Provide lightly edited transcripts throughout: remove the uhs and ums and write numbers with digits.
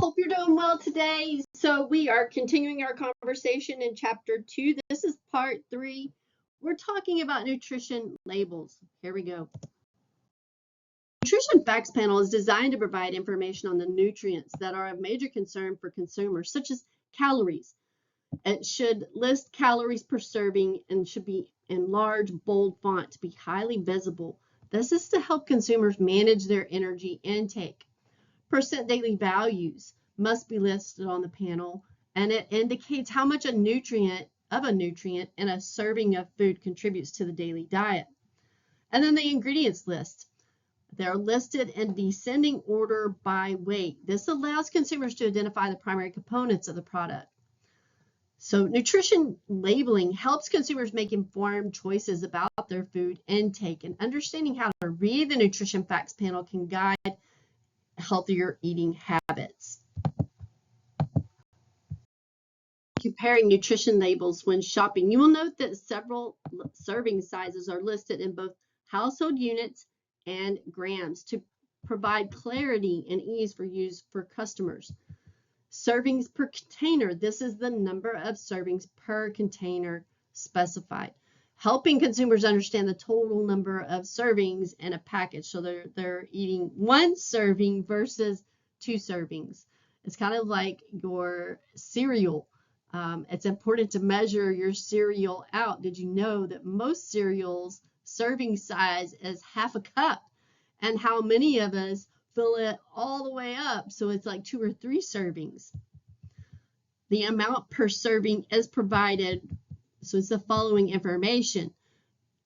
Hope you're doing well today. So we are continuing our conversation in chapter 2. This is part 3. We're talking about nutrition labels. Here we go. Nutrition Facts Panel is designed to provide information on the nutrients that are of major concern for consumers, such as calories. It should list calories per serving and should be in large, bold font to be highly visible. This is to help consumers manage their energy intake. Percent daily values must be listed on the panel, and it indicates how much a nutrient in a serving of food contributes to the daily diet. And then the ingredients list. They're listed in descending order by weight. This allows consumers to identify the primary components of the product. So nutrition labeling helps consumers make informed choices about their food intake, and understanding how to read the Nutrition Facts Panel can guide healthier eating habits. Comparing nutrition labels when shopping, you will note that several serving sizes are listed in both household units and grams to provide clarity and ease for use for customers. Servings per container, this is the number of servings per container specified, helping consumers understand the total number of servings in a package. So they're eating one serving versus 2 servings. It's kind of like your cereal. It's important to measure your cereal out. Did you know that most cereals serving size is half a cup? And how many of us fill it all the way up? So it's like 2 or 3 servings. The amount per serving is provided. So it's the following information.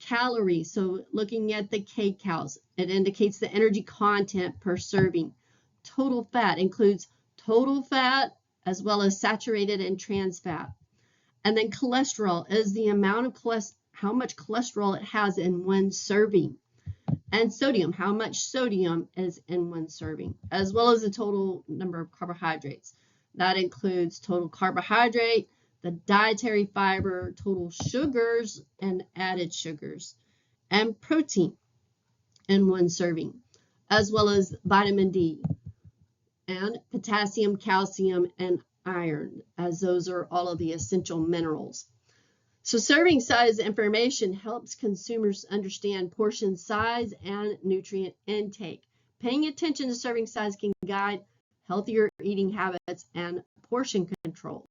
Calories, so looking at the kcals, it indicates the energy content per serving. Total fat includes total fat as well as saturated and trans fat. And then cholesterol is the amount of how much cholesterol it has in one serving. And sodium, how much sodium is in one serving, as well as the total number of carbohydrates. That includes total carbohydrate, the dietary fiber, total sugars and added sugars, and protein in one serving, as well as vitamin D and potassium, calcium, and iron, as those are all of the essential minerals. So serving size information helps consumers understand portion size and nutrient intake. Paying attention to serving size can guide healthier eating habits and portion control.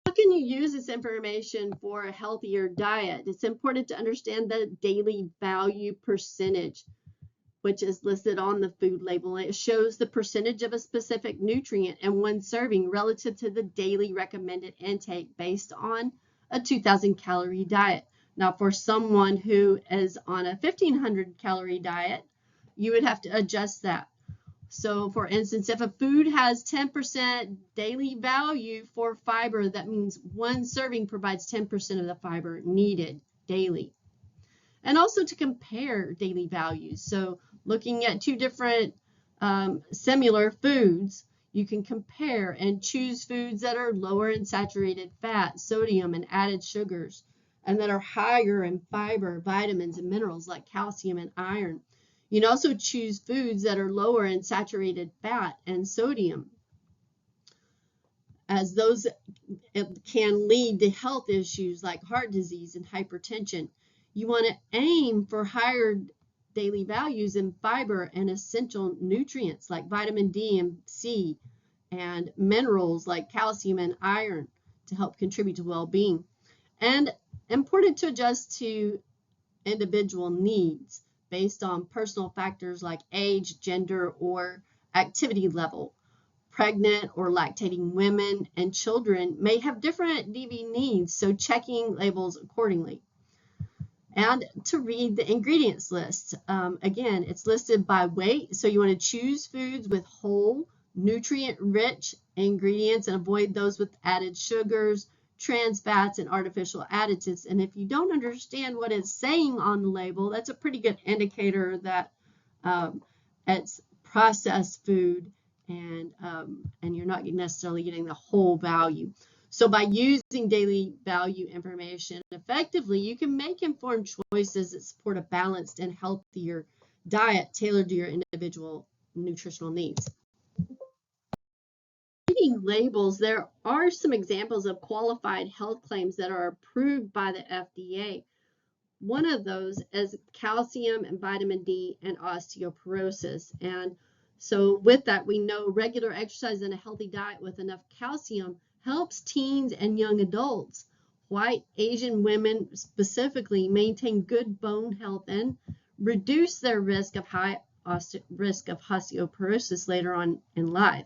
How can you use this information for a healthier diet? It's important to understand the daily value percentage, which is listed on the food label. It shows the percentage of a specific nutrient in one serving relative to the daily recommended intake based on a 2,000 calorie diet. Now, for someone who is on a 1,500 calorie diet, you would have to adjust that. So for instance, if a food has 10% daily value for fiber, that means one serving provides 10% of the fiber needed daily. And also to compare daily values. So looking at 2 different similar foods, you can compare and choose foods that are lower in saturated fat, sodium, and added sugars, and that are higher in fiber, vitamins, and minerals like calcium and iron. You can also choose foods that are lower in saturated fat and sodium, as those can lead to health issues like heart disease and hypertension. You want to aim for higher daily values in fiber and essential nutrients like vitamin D and C, and minerals like calcium and iron to help contribute to well-being. And important to adjust to individual needs based on personal factors like age, gender, or activity level. Pregnant or lactating women and children may have different DV needs, so checking labels accordingly. And to read the ingredients list, again, it's listed by weight, so you want to choose foods with whole, nutrient-rich ingredients and avoid those with added sugars, trans fats, and artificial additives. And if you don't understand what it's saying on the label, that's a pretty good indicator that it's processed food and you're not necessarily getting the whole value. So by using daily value information effectively, you can make informed choices that support a balanced and healthier diet tailored to your individual nutritional needs. labels, there are some examples of qualified health claims that are approved by the FDA. One of those is calcium and vitamin D and osteoporosis. And so with that, we know regular exercise and a healthy diet with enough calcium helps teens and young adults, white Asian women specifically, maintain good bone health and reduce their risk of osteoporosis later on in life.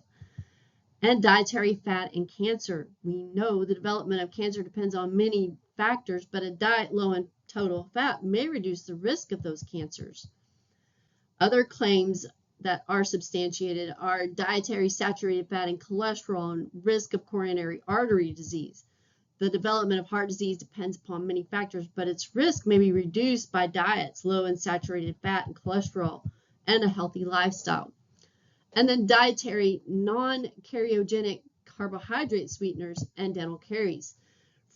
And dietary fat and cancer. We know the development of cancer depends on many factors, but a diet low in total fat may reduce the risk of those cancers. Other claims that are substantiated are dietary saturated fat and cholesterol and risk of coronary artery disease. The development of heart disease depends upon many factors, but its risk may be reduced by diets low in saturated fat and cholesterol and a healthy lifestyle. And then dietary non-carcinogenic carbohydrate sweeteners and dental caries.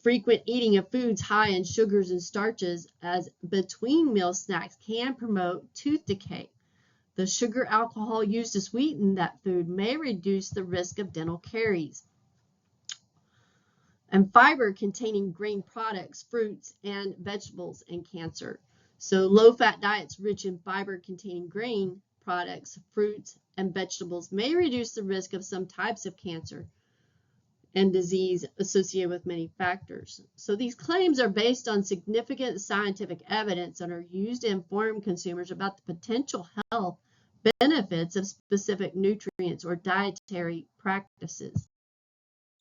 Frequent eating of foods high in sugars and starches as between meal snacks can promote tooth decay. The sugar alcohol used to sweeten that food may reduce the risk of dental caries. And fiber containing grain products, fruits, and vegetables and cancer. So low-fat diets rich in fiber containing grain products, fruits, and vegetables may reduce the risk of some types of cancer and disease associated with many factors. So these claims are based on significant scientific evidence and are used to inform consumers about the potential health benefits of specific nutrients or dietary practices.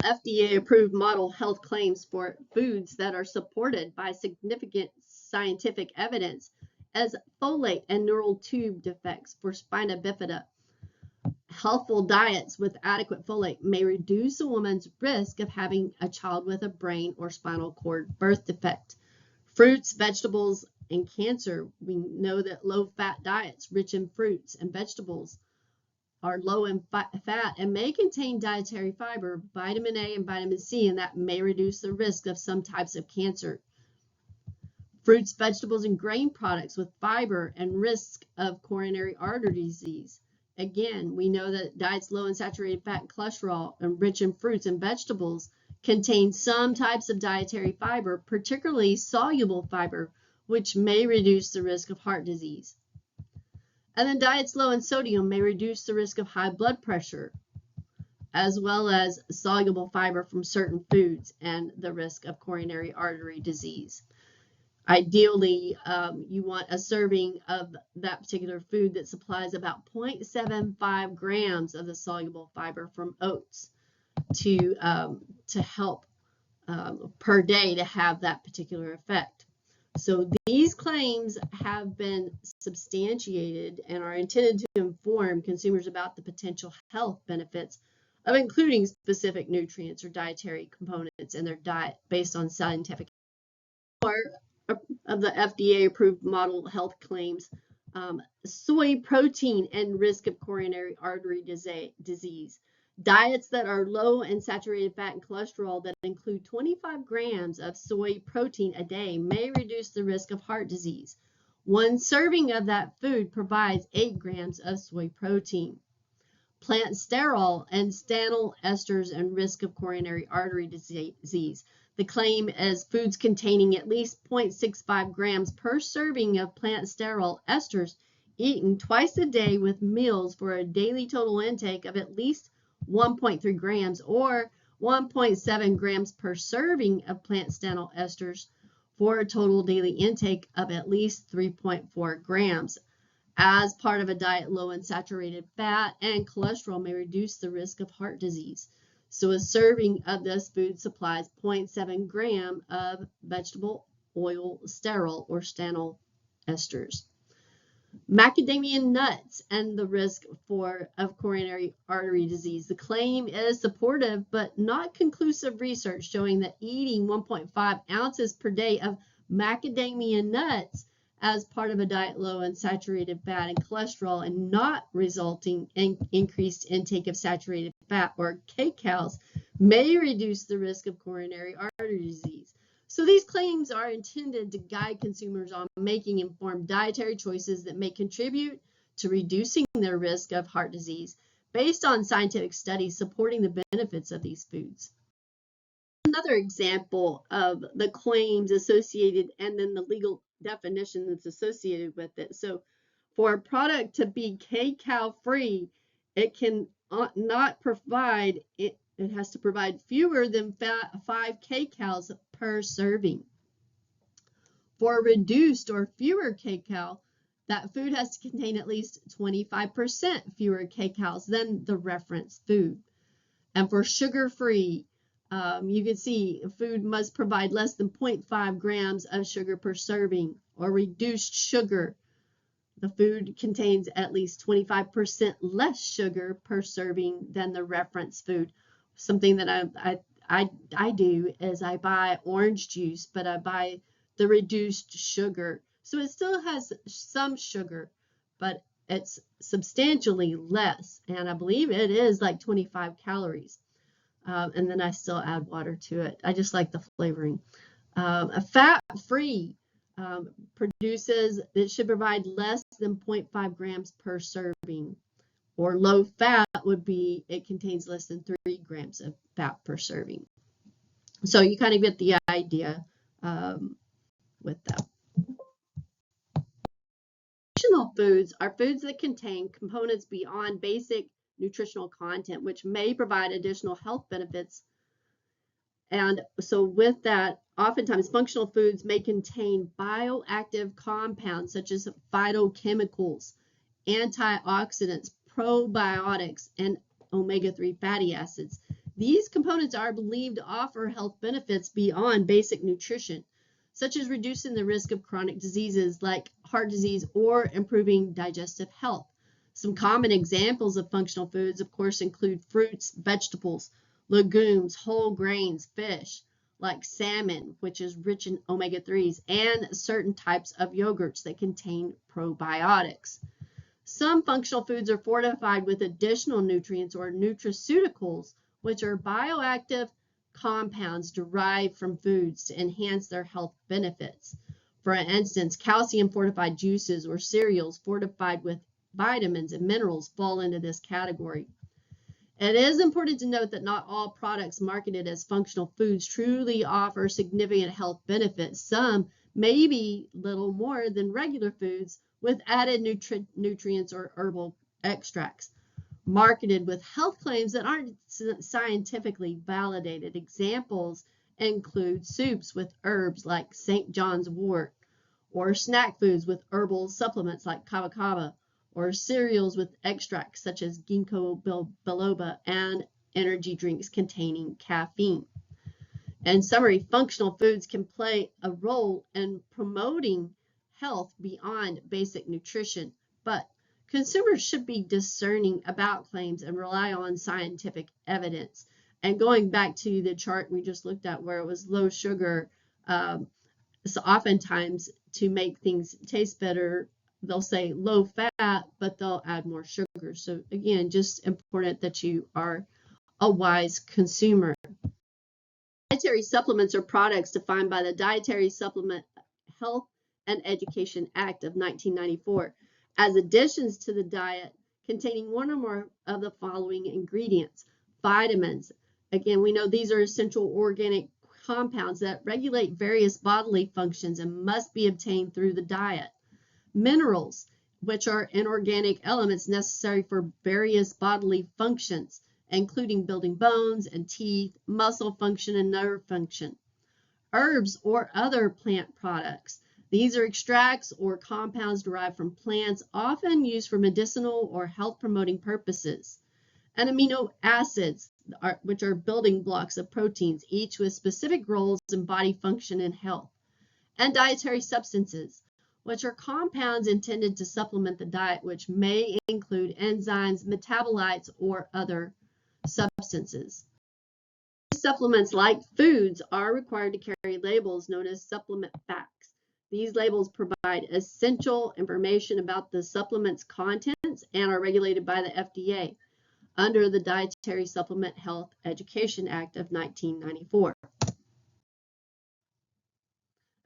FDA-approved model health claims for foods that are supported by significant scientific evidence as folate and neural tube defects for spina bifida. Healthful diets with adequate folate may reduce a woman's risk of having a child with a brain or spinal cord birth defect. Fruits, vegetables, and cancer. We know that low-fat diets rich in fruits and vegetables are low in fat and may contain dietary fiber, vitamin A and vitamin C, and that may reduce the risk of some types of cancer. Fruits, vegetables, and grain products with fiber and risk of coronary artery disease. Again, we know that diets low in saturated fat and cholesterol and rich in fruits and vegetables contain some types of dietary fiber, particularly soluble fiber, which may reduce the risk of heart disease. And then diets low in sodium may reduce the risk of high blood pressure, as well as soluble fiber from certain foods and the risk of coronary artery disease. Ideally, you want a serving of that particular food that supplies about 0.75 grams of the soluble fiber from oats to help per day to have that particular effect. So these claims have been substantiated and are intended to inform consumers about the potential health benefits of including specific nutrients or dietary components in their diet based on scientific of the FDA-approved model health claims. Soy protein and risk of coronary artery disease. Diets that are low in saturated fat and cholesterol that include 25 grams of soy protein a day may reduce the risk of heart disease. One serving of that food provides 8 grams of soy protein. Plant sterol and stanol esters and risk of coronary artery disease. The claim is foods containing at least 0.65 grams per serving of plant sterol esters eaten twice a day with meals for a daily total intake of at least 1.3 grams or 1.7 grams per serving of plant stanol esters for a total daily intake of at least 3.4 grams. As part of a diet low in saturated fat and cholesterol may reduce the risk of heart disease. So a serving of this food supplies 0.7 gram of vegetable oil sterol or stanol esters. Macadamia nuts and the risk of coronary artery disease. The claim is supportive but not conclusive research showing that eating 1.5 ounces per day of macadamia nuts as part of a diet low in saturated fat and cholesterol and not resulting in increased intake of saturated fat or kcals may reduce the risk of coronary artery disease. So these claims are intended to guide consumers on making informed dietary choices that may contribute to reducing their risk of heart disease, based on scientific studies supporting the benefits of these foods. Another example of the claims associated and then the legal definition that's associated with it. So for a product to be kcal free, it can not provide, it has to provide fewer than 5 kcals per serving. For reduced or fewer kcal, that food has to contain at least 25% fewer kcals than the reference food. And for sugar-free, you can see food must provide less than 0.5 grams of sugar per serving, or reduced sugar. The food contains at least 25% less sugar per serving than the reference food. Something that I do is I buy orange juice, but I buy the reduced sugar. So it still has some sugar, but it's substantially less. And I believe it is like 25 calories. And then I still add water to it. I just like the flavoring. A fat-free produces, it should provide less than 0.5 grams per serving. Or low fat would be, it contains less than 3 grams of fat per serving. So you kind of get the idea with that. Nutritional foods are foods that contain components beyond basic nutritional content, which may provide additional health benefits. And so with that, oftentimes functional foods may contain bioactive compounds such as phytochemicals, antioxidants, probiotics, and omega-3 fatty acids. These components are believed to offer health benefits beyond basic nutrition, such as reducing the risk of chronic diseases like heart disease or improving digestive health. Some common examples of functional foods, of course, include fruits, vegetables, legumes, whole grains, fish, like salmon, which is rich in omega-3s, and certain types of yogurts that contain probiotics. Some functional foods are fortified with additional nutrients or nutraceuticals, which are bioactive compounds derived from foods to enhance their health benefits. For instance, calcium fortified juices or cereals fortified with vitamins and minerals fall into this category. It is important to note that not all products marketed as functional foods truly offer significant health benefits. Some may be little more than regular foods with added nutrients or herbal extracts, marketed with health claims that aren't scientifically validated. Examples include soups with herbs like St. John's wort, or snack foods with herbal supplements like kava kava, or cereals with extracts such as ginkgo biloba, and energy drinks containing caffeine. In summary, functional foods can play a role in promoting health beyond basic nutrition, but consumers should be discerning about claims and rely on scientific evidence. And going back to the chart we just looked at where it was low sugar, so oftentimes to make things taste better, they'll say low fat, but they'll add more sugar. So again, just important that you are a wise consumer. Dietary supplements are products defined by the Dietary Supplement Health and Education Act of 1994 as additions to the diet containing one or more of the following ingredients. Vitamins. Again, we know these are essential organic compounds that regulate various bodily functions and must be obtained through the diet. Minerals, which are inorganic elements necessary for various bodily functions, including building bones and teeth, muscle function, and nerve function. Herbs or other plant products. These are extracts or compounds derived from plants, often used for medicinal or health-promoting purposes. And amino acids, which are building blocks of proteins, each with specific roles in body function and health. And dietary substances, which are compounds intended to supplement the diet, which may include enzymes, metabolites, or other substances. Supplements, like foods, are required to carry labels known as supplement facts. These labels provide essential information about the supplement's contents and are regulated by the FDA under the Dietary Supplement Health Education Act of 1994.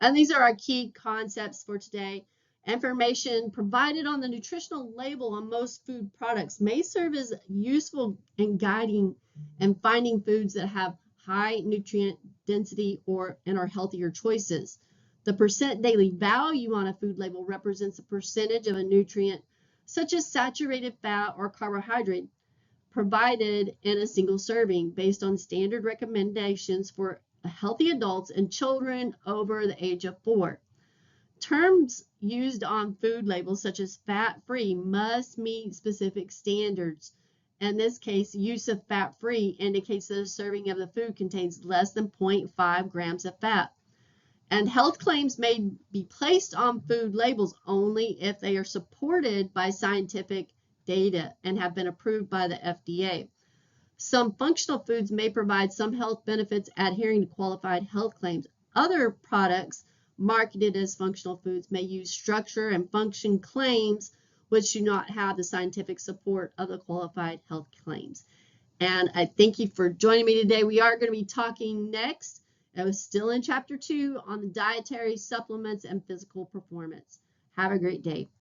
And these are our key concepts for today. Information provided on the nutritional label on most food products may serve as useful in guiding and finding foods that have high nutrient density and are healthier choices. The percent daily value on a food label represents a percentage of a nutrient, such as saturated fat or carbohydrate, provided in a single serving based on standard recommendations for healthy adults and children over the age of 4. Terms used on food labels such as fat-free must meet specific standards. In this case, use of fat-free indicates that a serving of the food contains less than 0.5 grams of fat. And health claims may be placed on food labels only if they are supported by scientific data and have been approved by the FDA. Some functional foods may provide some health benefits adhering to qualified health claims. Other products marketed as functional foods may use structure and function claims which do not have the scientific support of the qualified health claims. And I thank you for joining me today. We are going to be talking next, I was still in chapter 2, on the dietary supplements and physical performance. Have a great day.